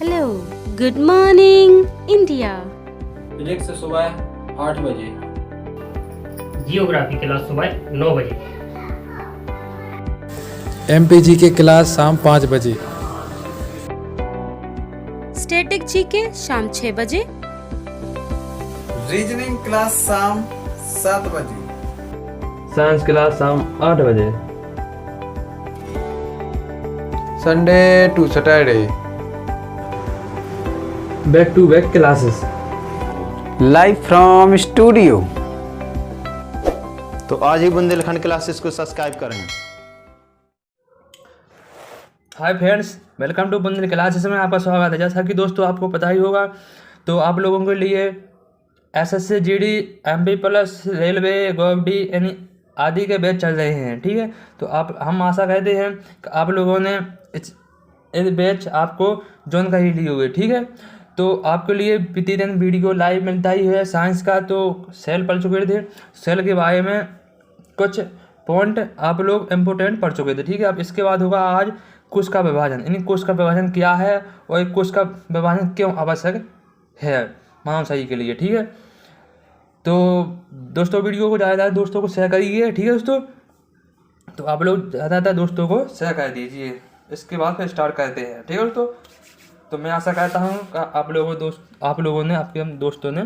Hello, good morning India. Physics सुबह 8 बजे। Geography class सुबह 9 बजे। एमपीजी की क्लास शाम 5 बजे। स्टैटिक जीके शाम 6 बजे। रीजनिंग क्लास शाम 7 बजे। साइंस क्लास शाम 8 बजे। Sunday to Saturday back to back classes. Live from studio. तो आज ही बुंदेलखंड क्लासेस को सब्सक्राइब करें। Hi friends, welcome to Bundelkhand classes में आपका स्वागत है। जैसा कि दोस्तों आपको पता ही होगा, तो आप लोगों के लिए SSC GD MP plus railway Gaudi यानी आदि के बैच चल रहे हैं। ठीक है, तो हम आशा करते हैं कि आप लोगों ने इस बैच आपको ज्वाइन कर ही ली होगी। ठीक है, तो आपके लिए प्रतिदिन वीडियो लाइव मिलता ही है। साइंस का तो सेल पढ़ चुके थे, सेल के बारे में कुछ पॉइंट आप लोग इम्पोर्टेंट पढ़ चुके थे। ठीक है, अब इसके बाद होगा आज कोश का विभाजन, यानी कोश का विभाजन क्या है और कोश का विभाजन क्यों आवश्यक है मानव शरीर के लिए। ठीक है, तो दोस्तों वीडियो को ज़्यादातर दोस्तों को शेयर करिए। ठीक है दोस्तों, तो आप लोग ज़्यादातर दोस्तों को शेयर कर दीजिए। इसके बाद फिर स्टार्ट करते हैं। ठीक है दोस्तों, तो मैं आशा करता हूँ कि आप लोगों ने आपके दोस्तों ने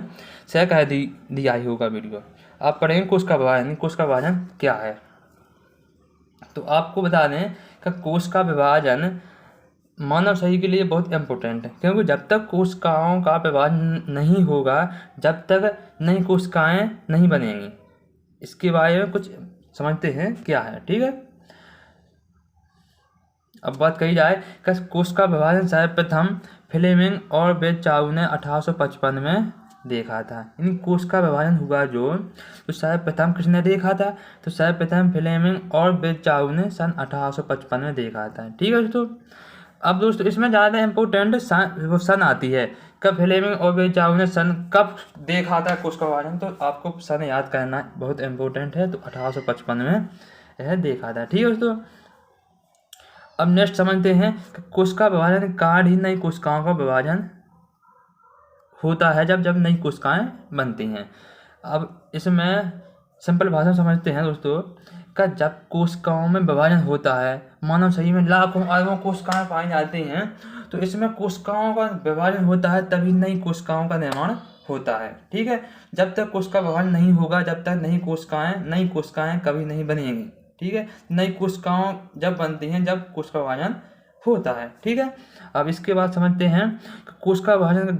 शेयर कर दिया ही होगा वीडियो। आप पढ़ेंगे कोश का विभाजन। कोश का विभाजन क्या है, तो आपको बता दें कि कोश का विभाजन मानव शरीर के लिए बहुत इम्पोर्टेंट है, क्योंकि जब तक कोशिकाओं का विभाजन नहीं होगा, जब तक नई कोशिकाएं नहीं बनेंगी। इसके बारे में कुछ समझते हैं क्या है। ठीक है, अब बात कही जाए कि कोश का विभाजन सर्वप्रथम फ्लेमिंग और बेचाउ ने 1855 में देखा था। यानी कोश का विभाजन हुआ जो, तो सर्वप्रथम किसने देखा था, तो सर्वप्रथम फ्लेमिंग और बेचाउ ने सन 1855 में देखा था। ठीक है दोस्तों, अब दोस्तों इसमें ज़्यादा इम्पोर्टेंट सन आती है। कब फ्लेमिंग और बेचाउ ने सन कब देखा था कोश का विभाजन, तो आपको सन याद करना बहुत इम्पोर्टेंट है। तो 1855 में यह देखा था। ठीक है दोस्तों, अब नेक्स्ट समझते हैं कि कोश का विभाजन कारण ही नई कोशिकाओं का विभाजन होता है जब नई कोशिकाएं बनती हैं। अब इसमें सिंपल भाषा में समझते हैं दोस्तों कि जब कोशिकाओं में विभाजन होता है, मानव शरीर में लाखों अरबों कोशिकाएं पाई जाती हैं, तो इसमें कोशिकाओं का विभाजन होता है तभी नई कोशिकाओं का निर्माण होता है। ठीक है, जब तक कोश का विभाजन नहीं होगा, जब तक नई कोशिकाएं कभी नहीं बनेंगी। ठीक है, नई कोशिकाओं जब बनती हैं जब कोश का विभाजन होता है। ठीक है, अब इसके बाद समझते हैं कि कोश का विभाजन का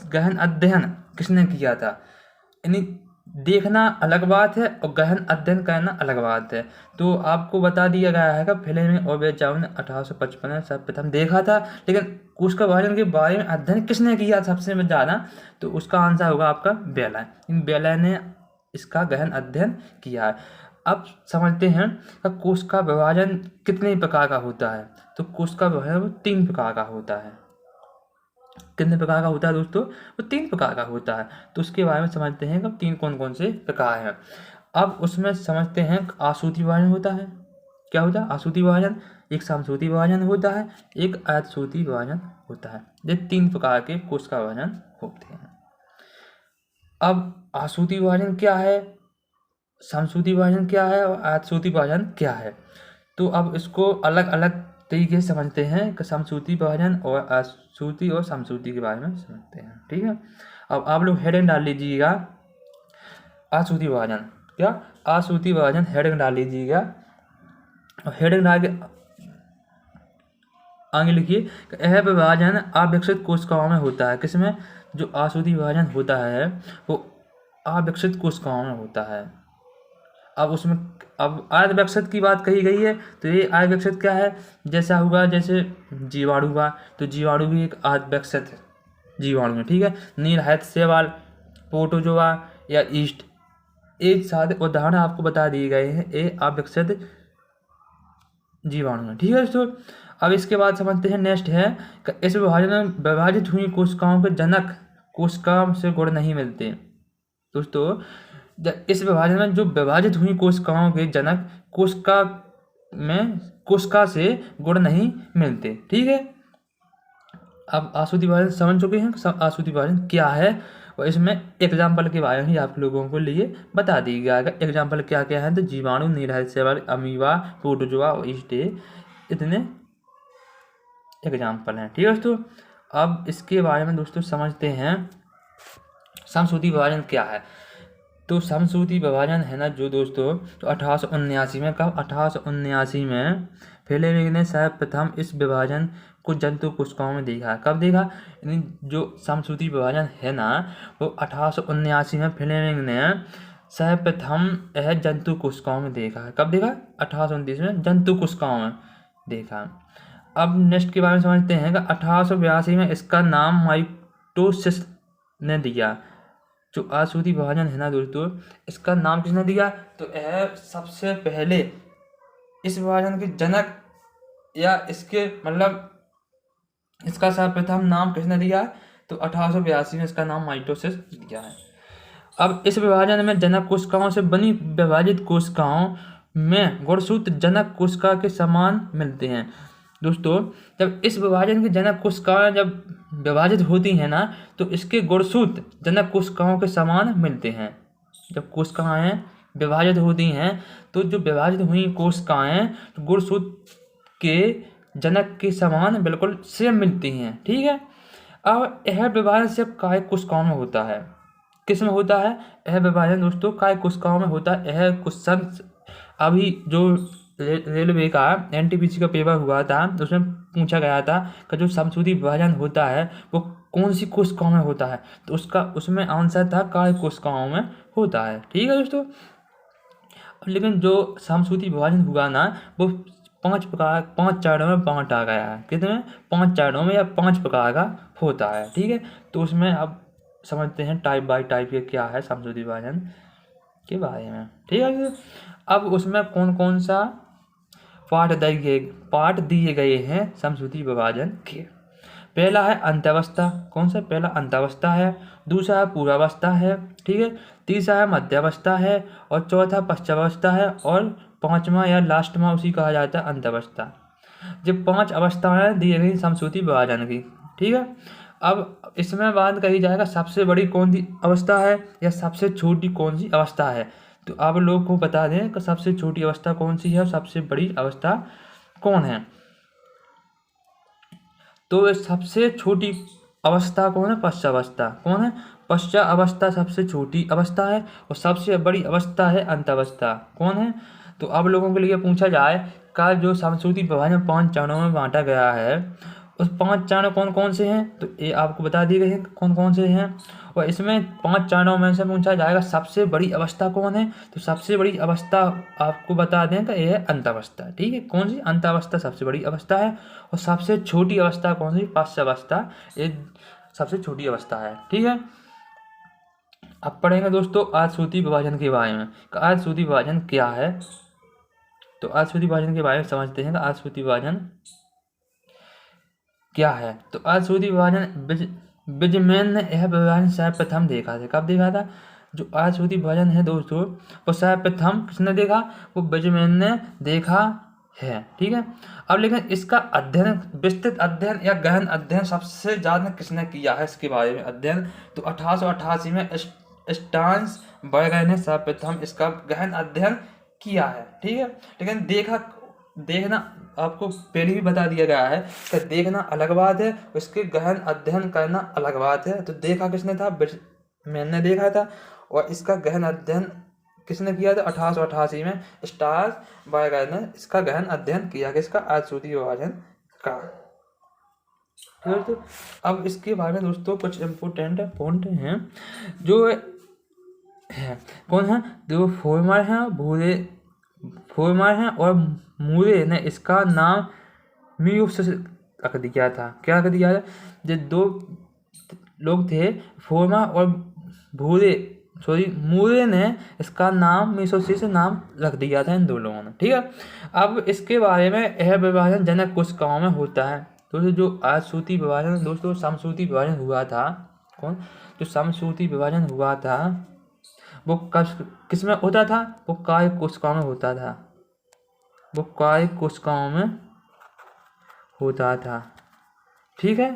गहन अध्ययन किसने किया था। यानी देखना अलग बात है और गहन अध्ययन करना अलग बात है। तो आपको बता दिया गया है कि फ्लेमिंग और बेचाउ ने 1855 में सर्वप्रथम देखा था, लेकिन कोश का विभाजन के बारे में अध्ययन किसने किया सबसे ज़्यादा, तो उसका आंसर होगा आपका बेला। इन बेला ने इसका गहन अध्ययन किया है। अब समझते हैं कि कोश का विभाजन कितने प्रकार का होता है, तो कोश का विभाजन 3 प्रकार का होता है। कितने प्रकार का होता है दोस्तों, वो 3 प्रकार का होता है। तो उसके बारे में समझते हैं कि 3 कौन कौन से प्रकार हैं। अब उसमें समझते हैं आसूती विभाजन होता है। क्या होता है आसूती विभाजन, एक समसूती विभाजन होता है, एक असूती विभाजन होता है। ये 3 प्रकार के कोश का विभाजन होते हैं। अब आसूती विभाजन क्या है, समसूती विभाजन क्या है और असूती विभाजन क्या है, तो अब इसको अलग अलग तरीके से समझते हैं कि समसूती विभाजन और असूती और समसूती के बारे में समझते हैं। ठीक है, अब आप लोग हेडिंग डाल लीजिएगा असूती विभाजन। क्या असूती विभाजन हेडिंग डाल लीजिएगा, और हेडिंग डाल के आगे लिखिए यह विभाजन अविकसित कोशिकाओं में होता है। किसमें, जो असूती विभाजन होता है वो अविकसित कोशिकाओं में होता है। अब उसमें अविकसित की बात कही गई है, तो ये अविकसित क्या है, जैसा होगा जैसे जीवाणु हुआ, तो जीवाणु भी एक अविकसित जीवाणु है। ठीक है, नीलहरित शैवाल, प्रोटोजोआ या ईस्ट, एक साथ उदाहरण आपको बता दिए गए हैं, ये अविकसित जीवाणु है। ठीक है दोस्तों, अब इसके बाद समझते हैं नेक्स्ट है कि इस विभाजन में विभाजित हुई कोशिकाओं के जनक कोशिका से गुण नहीं मिलते। दोस्तों इस विभाजन में जो विभाजित हुई कोशिकाओं के जनक कोशिका से गुण नहीं मिलते। ठीक है, अब आश्रुति विभाजन समझ चुके हैं आश्रुति विभाजन क्या है, और इसमें एग्जाम्पल के बारे में आप लोगों को लिए बता दी गया है। एग्जाम्पल क्या क्या है, तो जीवाणु, निरहस्यवादी, अमीबा, प्रोटोजोआ और ईस्टे, इतने एग्जाम्पल हैं। ठीक है दोस्तों, अब इसके बारे में दोस्तों समझते हैं समश्रुति विभाजन क्या है। तो समश्रुति विभाजन है ना जो दोस्तों, तो 1879 में, कब 1879 में फ्लेमिंग ने सर्वप्रथम इस विभाजन को जंतु कोशिकाओं में देखा। कब देखा, यानी जो समश्रुति विभाजन है ना वो 1879 में फ्लेमिंग ने सर्वप्रथम यह जंतु कोशिकाओं में देखा। कब देखा, 1829 में जंतु कोशिकाओं में देखा। अब नेक्स्ट के बारे में समझते हैं कि 1882 में इसका नाम माइटोसिस ने दिया। जो आश्रुति विभाजन है ना दोस्तों, इसका नाम किसने दिया, तो यह सबसे पहले इस विभाजन के जनक या इसके मतलब इसका सर्वप्रथम नाम किसने दिया, तो 1882 में इसका नाम माइटोसिस दिया है। अब इस विभाजन में जनक कोशिकाओं से बनी विभाजित कोशिकाओं में गुणसूत्र जनक कोशिका के समान मिलते हैं। दोस्तों जब इस विभाजन की जनक कोशिकाएं जब विभाजित होती हैं ना, तो इसके गुणसूत्र जनक कोशिकाओं के समान मिलते हैं। जब कोशिकाएं विभाजित होती हैं तो जो विभाजित हुई कोशिकाएं गुणसूत्र के जनक के समान बिल्कुल सेम मिलती हैं। ठीक है, अब यह विभाजन सिर्फ कायिक कोशिकाओं में होता है। किस में होता है यह विभाजन दोस्तों, कायिक कोशिकाओं में होता है। यह क्वेश्चन अभी जो रेलवे का एनटीपीसी का पेपर हुआ था तो उसमें पूछा गया था कि जो समश्रुति विभाजन होता है वो कौन सी कोशिकाओं में होता है, तो उसमें आंसर था कायिक कोशिकाओं में होता है। ठीक है दोस्तों, लेकिन जो समश्रुति विभाजन हुआ ना वो 5 चरणों में बांटा गया है। कितने, 5 चरणों में या 5 प्रकार का होता है। ठीक है, तो उसमें अब समझते हैं टाइप बाय टाइप ये क्या है समश्रुति विभाजन के बारे में। ठीक है, अब उसमें कौन कौन सा पार्ट दिए गए हैं समश्रुति विभाजन के। पहला है अंत्यावस्था। कौन सा, पहला अंत्यावस्था है, दूसरा है पूर्वावस्था है, ठीक है, तीसरा है मध्यावस्था है, और चौथा पश्चावस्था है, और 5वां या लास्ट में उसी कहा जाता है अंत्यावस्था। जब 5 अवस्थाएं दी गई समश्रुति विभाजन की। ठीक है, अब इसमें बात कही जाएगा सबसे बड़ी कौन सी अवस्था है या सबसे छोटी कौन सी अवस्था है। तो आप लोग को बता दें कि सबसे छोटी अवस्था कौन सी है और सबसे बड़ी अवस्था कौन है। तो सबसे छोटी अवस्था कौन है, पश्चावस्था। कौन है, पश्चावस्था सबसे छोटी अवस्था है, और सबसे बड़ी अवस्था है अंत्यावस्था। कौन है, तो आप लोगों के लिए पूछा जाए का जो समश्रुति विभाजन 5 चरणों में बांटा गया है उस 5 चरण कौन कौन से हैं, तो ये आपको बता दिए गए हैं कौन कौन से हैं। और इसमें 5 चरणों में से पूछा जाएगा सबसे बड़ी अवस्था कौन है, तो सबसे बड़ी अवस्था आपको बता दें कि यह है अंत्यावस्था। ठीक है, कौन सी, अंत्यावस्था सबसे बड़ी अवस्था है, और सबसे छोटी अवस्था कौन सी, पश्चावस्था, ये सबसे छोटी अवस्था है। ठीक है, अब पढ़ेंगे दोस्तों आश्रुति विभाजन के बारे में। आश्रुति विभाजन क्या है, तो आश्रुति विभाजन के बारे में समझते हैं कि आश्रुति विभाजन क्या है। तो आश्रुति विभाजन बिजमैन ने यह विभाजन सर्वप्रथम देखा था। कब देखा था, जो आश्रुति विभाजन है दोस्तों वो सर्वप्रथम किसने देखा, वो बिजमैन ने देखा है। ठीक है, अब लेकिन इसका अध्ययन, विस्तृत अध्ययन या गहन अध्ययन सबसे ज़्यादा किसने किया है इसके बारे में अध्ययन, तो 1888 में स्टार्नबर्गर ने सर्वप्रथम इसका गहन अध्ययन किया है। ठीक है, लेकिन देखना आपको पहले भी बता दिया गया है कि देखना अलग बात है, उसके गहन अध्ययन करना अलग बात है। तो देखा किसने था, मैंने देखा था, और इसका गहन अध्ययन किसने किया था, 1888 में स्टार्नबर्गर ने इसका गहन अध्ययन किया, किसका, आश्रुति विभाजन का। तो अब इसके बारे में दोस्तों कुछ इम्पोर्टेंट पॉइंट हैं जो है, कौन है, जो फोर्मर हैं और मूरे ने इसका नाम मियोसिस रख दिया था। क्या रख दिया था, जो 2 लोग थे फोर्मर और मूरे ने इसका नाम मियोसिस नाम रख दिया था इन 2 लोगों ने। ठीक है, अब इसके बारे में यह विभाजन जनक कोशिकाओं में होता है। दोस्तों जो आश्रुति विभाजन दोस्तों समश्रुति विभाजन हुआ था, कौन, जो समश्रुति विभाजन हुआ था वो किस में होता था, वो कायिक कोशिकाओं में होता था, वो कायिक कोशिकाओं में होता था। ठीक है,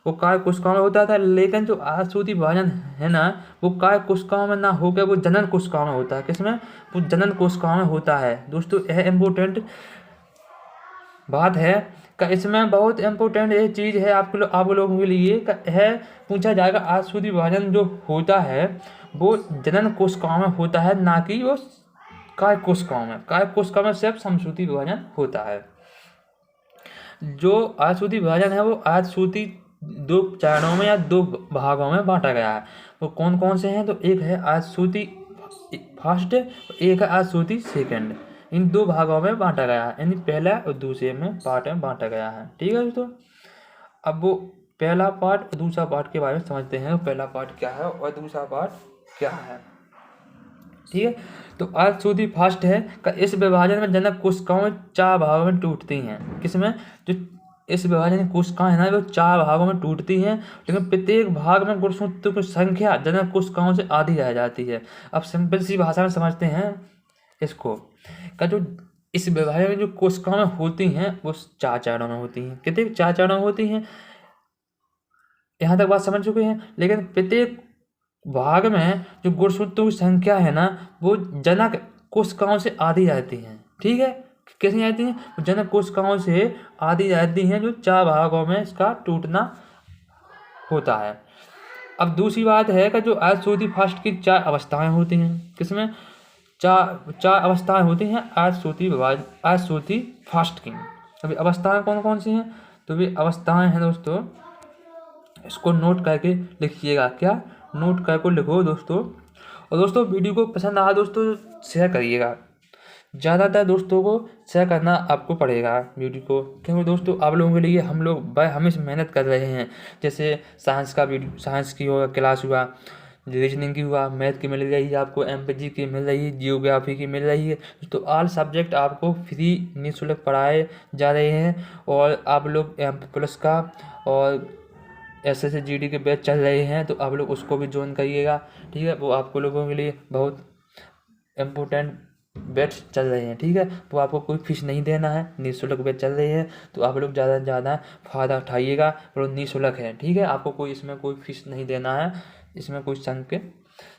वो काय कोशिकाओं में होता था, लेकिन जो आसूती विभाजन है ना वो काय कोशिकाओं में ना होकर वो जनन कोशिकाओं में होता है। किसमें? वो जनन कोशिकाओं में होता है। दोस्तों यह इम्पोर्टेंट बात है का इसमें बहुत इम्पोर्टेंट ये चीज़ है आप लोगों के लिए का है पूछा जाएगा। आसूती विभाजन जो होता है वो जनन कोशिकाओं में होता है, ना कि वो काय कोशिकाओं में। काय कोशिकाओं में सिर्फ समसूती विभाजन होता है। जो आसूती विभाजन है वो आसूती 2 चरणों में या 2 भागों में बांटा गया है। वो कौन कौन से हैं? तो एक है आसूती फर्स्ट, एक है आसूती सेकंड। इन 2 भागों में बांटा गया है, यानी पहला और दूसरे में पार्ट में बांटा गया है। ठीक है दोस्तों, अब वो पहला पार्ट और दूसरा पार्ट के बारे में समझते हैं। पहला पार्ट क्या है और दूसरा पार्ट क्या है। ठीक है, तो आसूती फर्स्ट है का इस विभाजन में जनक कोशिकाओं 4 भागों में टूटती हैं। किसमें? जो इस विभाजन की कोशिकाएं है ना वो 4 भागों में टूटती हैं, लेकिन प्रत्येक भाग में गुणसूत्रों की संख्या जनक कोशिकाओं से आधी रह जाती है। अब सिंपल सी भाषा में समझते हैं इसको का जो इस विभाजन में जो कोशिकाएं होती हैं वो 4 चरणों में होती हैं। कितने? 4 चरणों में होती हैं। यहाँ तक बात समझ चुके हैं। लेकिन प्रत्येक भाग में जो गुणसूत्रों की संख्या है ना वो जनक कोशिकाओं से आधी रहती हैं। ठीक है, कैसे रहती हैं? तो जनक कोशिकाओं से आधी रहती हैं, जो 4 भागों में इसका टूटना होता है। अब दूसरी बात है कि जो आसूती फर्स्ट की 4 अवस्थाएं होती हैं। किसमें? 4 अवस्थाएं होती हैं आसूती फर्स्ट की। अभी अवस्थाएं कौन कौन सी हैं? तो भी अवस्थाएं हैं दोस्तों, इसको नोट करके लिखिएगा। क्या? नोट करके लिखो दोस्तों। और दोस्तों वीडियो को पसंद आया दोस्तों शेयर करिएगा। ज़्यादातर दोस्तों को शेयर करना आपको पड़ेगा वीडियो को, क्योंकि दोस्तों आप लोगों के लिए हम लोग हमेशा मेहनत कर रहे हैं। जैसे साइंस की होगा क्लास हुआ, रीजनिंग की हुआ, मैथ की मिल रही है आपको, MPG की मिल रही है, जियोग्राफी की मिल रही है। तो ऑल सब्जेक्ट आपको फ्री निःशुल्क पढ़ाए जा रहे हैं। और आप लोग MP+ का और SSC GD के बैच चल रहे हैं, तो आप लोग उसको भी ज्वाइन करिएगा। ठीक है, वो आपको लोगों के लिए बहुत इम्पोर्टेंट बैच चल रहे हैं। ठीक है, वो आपको कोई फीस नहीं देना है, निःशुल्क बैच चल रहे हैं, तो आप लोग ज़्यादा से ज़्यादा फ़ायदा उठाइएगा। और निःशुल्क है। ठीक है, आपको कोई इसमें कोई फीस नहीं देना है, इसमें कोई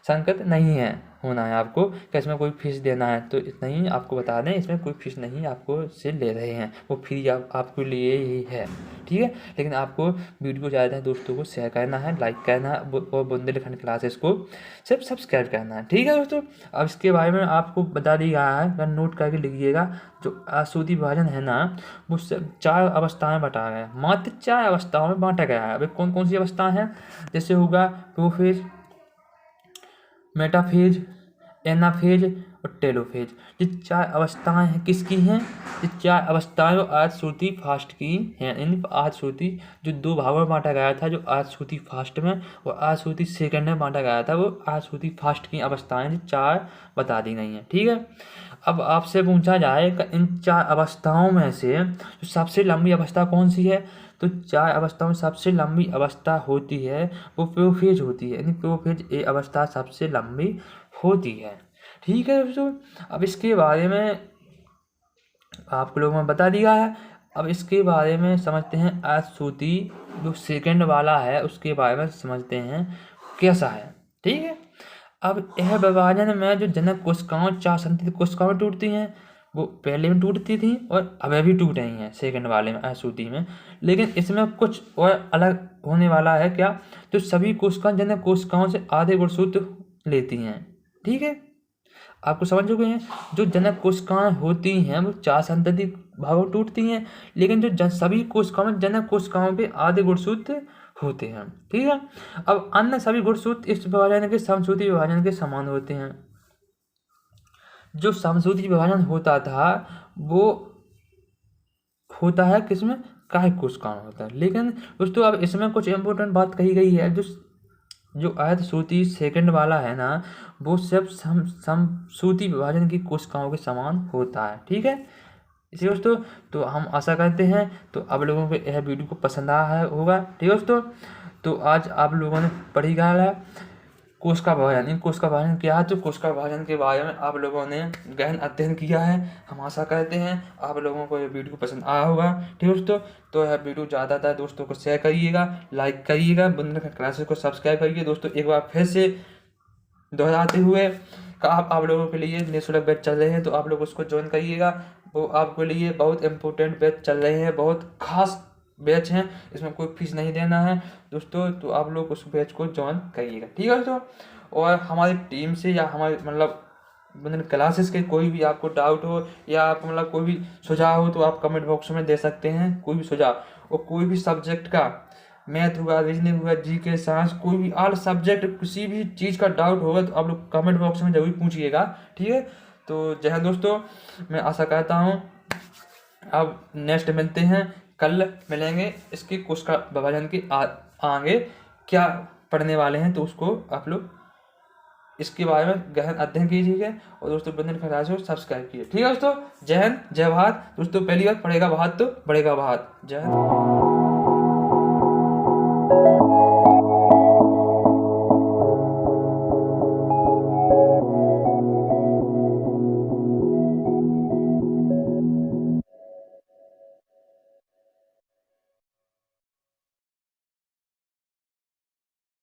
संकट नहीं है होना है आपको कि इसमें कोई फीस देना है। तो इतना ही आपको बता दें, इसमें कोई फीस नहीं आपको से ले रहे हैं, वो फ्री आपके लिए ही है। ठीक है, लेकिन आपको वीडियो को ज़्यादा दोस्तों को शेयर करना है, लाइक करना है और बुंदेलखंड क्लासेस को सिर्फ सब्सक्राइब करना है। ठीक है दोस्तों, अब इसके बारे में आपको बता दिया है, नोट करके लिखिएगा। जो आसूती विभाजन है ना वो 4 अवस्थाएँ बांटा गया है, मात्र 4 अवस्थाओं में बांटा गया है। अब कौन कौन सी अवस्थाएँ हैं? जैसे होगा प्रोफेज, मेटाफेज, एनाफेज और टेलोफेज। ये 4 अवस्थाएं हैं किसकी हैं? ये 4 अवस्थाएं वो आसूती फर्स्ट की हैं। इन आसूती जो 2 भागों में बांटा गया था, जो आसूती फर्स्ट में और आसूती सेकंड में बांटा गया था, वो आसूती फर्स्ट की अवस्थाएं जो 4 बता दी गई हैं। ठीक है, अब आपसे पूछा जाए कि इन 4 अवस्थाओं में से जो सबसे लंबी अवस्था कौन सी है? तो 4 अवस्थाओं में सबसे लंबी अवस्था होती है वो प्रोफेज होती है, यानी प्रोफेज ये अवस्था सबसे लंबी होती है। ठीक है दोस्तों, अब इसके बारे में आप लोगों में बता दिया है। अब इसके बारे में समझते हैं आसूती जो सेकंड वाला है उसके बारे में समझते हैं कैसा है। ठीक है, अब यह विभाजन में जो जनक कोशिकाओं 4 संतति कोशिकाओं टूटती हैं, वो पहले में टूटती थी और अब भी टूट रही हैं सेकंड वाले में आसूती में। लेकिन इसमें कुछ और अलग होने वाला है। क्या? तो सभी कोशिकाएं जनक कोशिकाओं से आधे गुणसूत्र लेती हैं। ठीक है, आपको समझ चुके हैं। जो जनक कोशिकाएं होती हैं वो 4 संतति भागों में टूटती हैं, लेकिन जो सभी कोशिकाओं में जनक कोशिकाओं के आधे गुणसूत्र होते हैं। ठीक है, अब अन्य सभी गुणसूत्र इस विभाजन के समसूती विभाजन के समान होते हैं। जो समसूती विभाजन होता था वो होता है किसमें? काय कोशिकाओं होता है। लेकिन दोस्तों अब इसमें कुछ इम्पोर्टेंट बात कही गई है। जो आयतसूती सेकंड वाला है ना वो सिर्फ समसूती विभाजन की कोशिकाओं के समान होता है। ठीक है, इसलिए दोस्तों तो हम आशा करते हैं तो आप लोगों को यह वीडियो को पसंद आया होगा। ठीक है दोस्तों, तो आज आप लोगों ने पढ़ी गया है कोश का विभाजन। इन कोश का विभाजन क्या है? तो कोश का विभाजन के बारे में आप लोगों ने गहन अध्ययन किया है। हम आशा करते हैं आप लोगों को ये वीडियो पसंद आया होगा। ठीक है दोस्तों, तो यह वीडियो ज़्यादातर दोस्तों को शेयर करिएगा, लाइक करिएगा, बुंदेलखंड क्लासेस को सब्सक्राइब करिए। दोस्तों एक बार फिर से दोहराते हुए आप लोगों के लिए निःशुल्क बैच चल रहे हैं, तो आप लोग उसको ज्वाइन करिएगा। वो आपके लिए बहुत इंपॉर्टेंट बैच चल रहे हैं, बहुत खास बैच हैं, इसमें कोई फीस नहीं देना है दोस्तों। तो आप लोग उस बैच को ज्वाइन करिएगा। ठीक है दोस्तों, और हमारी टीम से या हमारे मतलब क्लासेस के कोई भी आपको डाउट हो या आप मतलब कोई भी सुझाव हो तो आप कमेंट बॉक्स में दे सकते हैं। कोई भी सुझाव, और कोई भी सब्जेक्ट का, मैथ हुआ, रीजनिंग हुआ, जीके, साइंस, कोई भी ऑल सब्जेक्ट किसी भी चीज़ का डाउट होगा तो आप लोग कमेंट बॉक्स में जरूर पूछिएगा। ठीक है, तो जय हिंद दोस्तों, मैं आशा करता हूँ अब नेक्स्ट मिलते हैं, कल मिलेंगे। इसके कोश का विभाजन के आगे क्या पढ़ने वाले हैं तो उसको आप लोग इसके बारे में गहन अध्ययन कीजिए। और दोस्तों बुंदेलखंड क्लासेस को सब्सक्राइब कीजिए। ठीक है दोस्तों, जय हिंद, जय भारत। दोस्तों पहली बात, पढ़ेगा भारत तो बढ़ेगा भारत। जय हिंद।